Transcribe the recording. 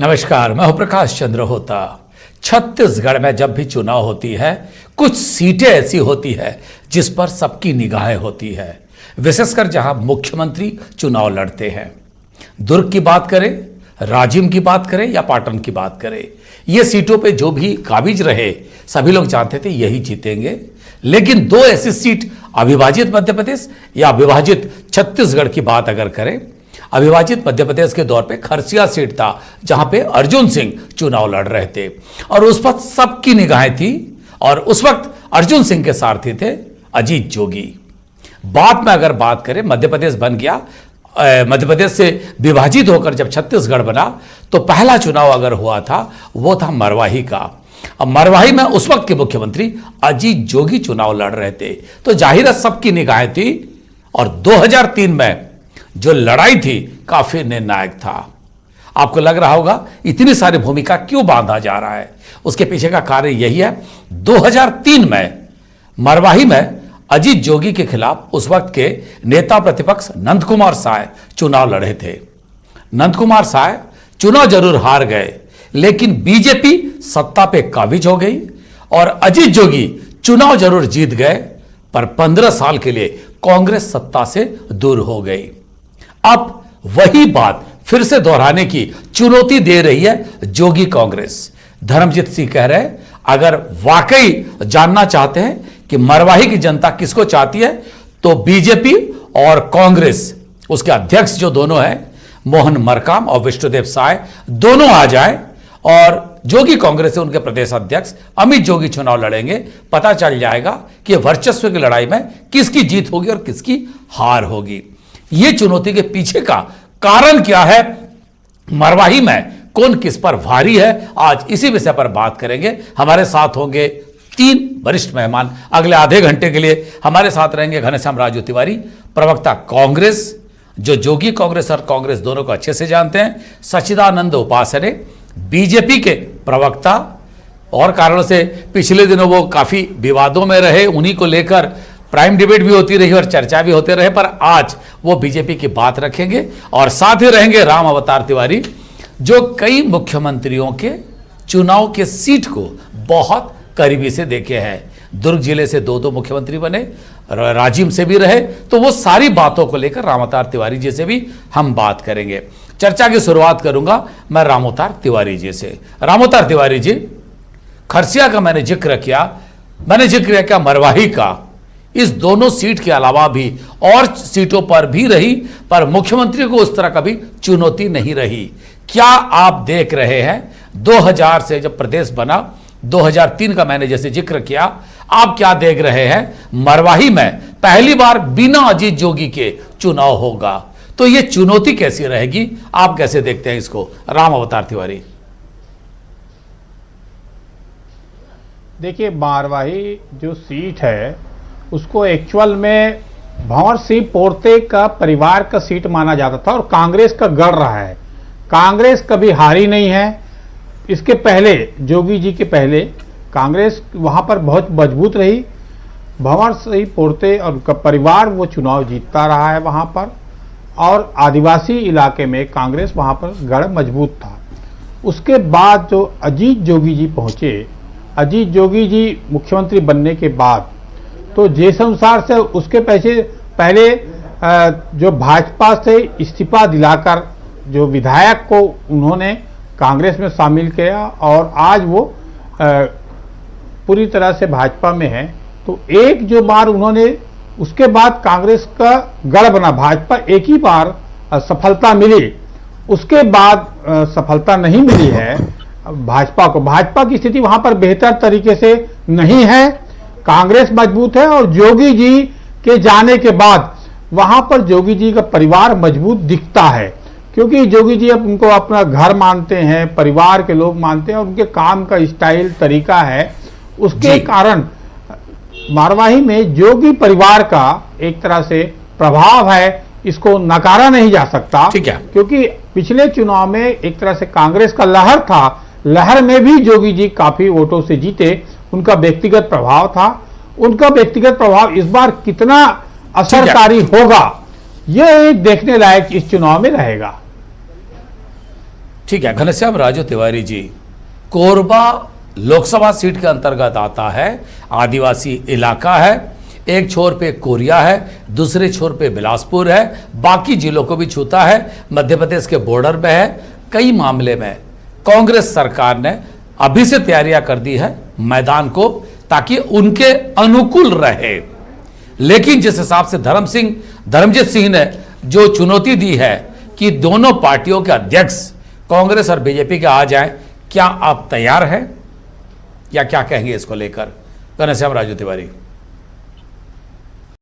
नमस्कार, मैं हूं प्रकाश चंद्र होता। छत्तीसगढ़ में जब भी चुनाव होती है, कुछ सीटें ऐसी होती है जिस पर सबकी निगाहें होती है, विशेषकर जहां मुख्यमंत्री चुनाव लड़ते हैं। दुर्ग की बात करें, राजिम की बात करें या पाटन की बात करें, ये सीटों पे जो भी काबिज रहे सभी लोग जानते थे यही जीतेंगे। लेकिन दो ऐसी सीट, अविभाजित मध्य प्रदेश या विभाजित छत्तीसगढ़ की बात अगर करें, अविभाजित मध्य प्रदेश के दौर पे खरसिया सीट था जहां पे अर्जुन सिंह चुनाव लड़ रहे थे और उस वक्त सबकी निगाहें थी और उस वक्त अर्जुन सिंह के सारथी थे अजीत जोगी। बाद में अगर बात करें, मध्य प्रदेश बन गया, मध्य प्रदेश से विभाजित होकर जब छत्तीसगढ़ बना तो पहला चुनाव अगर हुआ था वो था मरवाही का। अब मरवाही में उस वक्त के मुख्यमंत्री अजीत जोगी चुनाव लड़ रहे थे, तो जाहिर है सबकी निगाहें थी और 2003 में जो लड़ाई थी काफी निर्णायक था। आपको लग रहा होगा इतनी सारी भूमिका क्यों बांधा जा रहा है, उसके पीछे का कार्य यही है। 2003 में मरवाही में अजीत जोगी के खिलाफ उस वक्त के नेता प्रतिपक्ष नंद कुमार साय चुनाव लड़े थे। नंद कुमार साय चुनाव जरूर हार गए, लेकिन बीजेपी सत्ता पे काबिज हो गई और अजीत जोगी चुनाव जरूर जीत गए, पर 15 साल के लिए कांग्रेस सत्ता से दूर हो गई। अब वही बात फिर से दोहराने की चुनौती दे रही है जोगी कांग्रेस। धर्मजीत सिंह कह रहे हैं, अगर वाकई जानना चाहते हैं कि मरवाही की जनता किसको चाहती है, तो बीजेपी और कांग्रेस, उसके अध्यक्ष जो दोनों हैं मोहन मरकाम और विष्णुदेव साय, दोनों आ जाए और जोगी कांग्रेस से उनके प्रदेश अध्यक्ष अमित जोगी चुनाव लड़ेंगे। पता चल जाएगा कि वर्चस्व की लड़ाई में किसकी जीत होगी और किसकी हार होगी। ये चुनौती के पीछे का कारण क्या है, मरवाही में कौन किस पर भारी है, आज इसी विषय पर बात करेंगे। हमारे साथ होंगे 3 वरिष्ठ मेहमान। अगले आधे घंटे के लिए हमारे साथ रहेंगे घनश्याम राजू तिवारी, प्रवक्ता कांग्रेस, जो जोगी कांग्रेस और कांग्रेस दोनों को अच्छे से जानते हैं, सच्चिदानंद उपासने, बीजेपी के प्रवक्ता, और कारणों से पिछले दिनों वो काफी विवादों में रहे, उन्हीं को लेकर प्राइम डिबेट भी होती रही और चर्चा भी होते रहे, पर आज वो बीजेपी की बात रखेंगे। और साथ ही रहेंगे राम अवतार तिवारी, जो कई मुख्यमंत्रियों के चुनाव के सीट को बहुत करीबी से देखे हैं। दुर्ग जिले से 2 मुख्यमंत्री बने, राजिम से भी रहे, तो वो सारी बातों को लेकर राम अवतार तिवारी जी से भी हम बात करेंगे। चर्चा की शुरुआत करूंगा मैं राम अवतार तिवारी जी से। राम अवतार तिवारी जी, खरसिया का मैंने जिक्र किया मरवाही का, इस दोनों सीट के अलावा भी और सीटों पर भी रही, पर मुख्यमंत्री को उस तरह कभी चुनौती नहीं रही। क्या आप देख रहे हैं 2000 से जब प्रदेश बना, 2003 का मैंने जैसे जिक्र किया, आप क्या देख रहे हैं, मरवाही में पहली बार बिना अजीत जोगी के चुनाव होगा, तो यह चुनौती कैसी रहेगी, आप कैसे देखते हैं इसको, राम अवतार तिवारी? देखिए, मरवाही जो सीट है उसको एक्चुअल में भंवर सिंह पोर्ते का परिवार का सीट माना जाता था और कांग्रेस का गढ़ रहा है। कांग्रेस कभी हारी नहीं है। इसके पहले, जोगी जी के पहले, कांग्रेस वहां पर बहुत मजबूत रही। भंवर सिंह पोर्ते और उनका परिवार वो चुनाव जीतता रहा है वहां पर, और आदिवासी इलाके में कांग्रेस वहां पर गढ़ मजबूत था। उसके बाद जो अजीत जोगी जी पहुंचे, अजीत जोगी जी मुख्यमंत्री बनने के बाद, तो जिस अनुसार से उसके पहले जो भाजपा से इस्तीफा दिलाकर जो विधायक को उन्होंने कांग्रेस में शामिल किया और आज वो पूरी तरह से भाजपा में है, तो एक जो बार उन्होंने, उसके बाद कांग्रेस का गढ़ बना, भाजपा एक ही बार सफलता मिली, उसके बाद सफलता नहीं मिली है भाजपा को। भाजपा की स्थिति वहां पर बेहतर तरीके से नहीं है, कांग्रेस मजबूत है और जोगी जी के जाने के बाद वहां पर जोगी जी का परिवार मजबूत दिखता है, क्योंकि जोगी जी अब उनको अपना घर मानते हैं, परिवार के लोग मानते हैं और उनके काम का स्टाइल, तरीका है, उसके कारण मरवाही में जोगी परिवार का एक तरह से प्रभाव है, इसको नकारा नहीं जा सकता। ठीक है, क्योंकि पिछले चुनाव में एक तरह से कांग्रेस का लहर था, लहर में भी जोगी जी काफी वोटों से जीते, उनका व्यक्तिगत प्रभाव था। उनका व्यक्तिगत प्रभाव इस बार कितना असरकारी होगा, यह एक देखने लायक इस चुनाव में रहेगा। ठीक है, घनश्याम राजू तिवारी जी, कोरबा लोकसभा सीट के अंतर्गत आता है, आदिवासी इलाका है, एक छोर पे कोरिया है, दूसरे छोर पे बिलासपुर है, बाकी जिलों को भी छूता है, मध्य प्रदेश के बॉर्डर में है। कई मामले में कांग्रेस सरकार ने अभी से तैयारियां कर दी है मैदान को, ताकि उनके अनुकूल रहे। लेकिन जिस हिसाब से धर्मजीत सिंह ने जो चुनौती दी है कि दोनों पार्टियों के अध्यक्ष कांग्रेस और बीजेपी के आ जाएं, क्या आप तैयार हैं या क्या कहेंगे इसको लेकर? घनश्याम राजू तिवारी।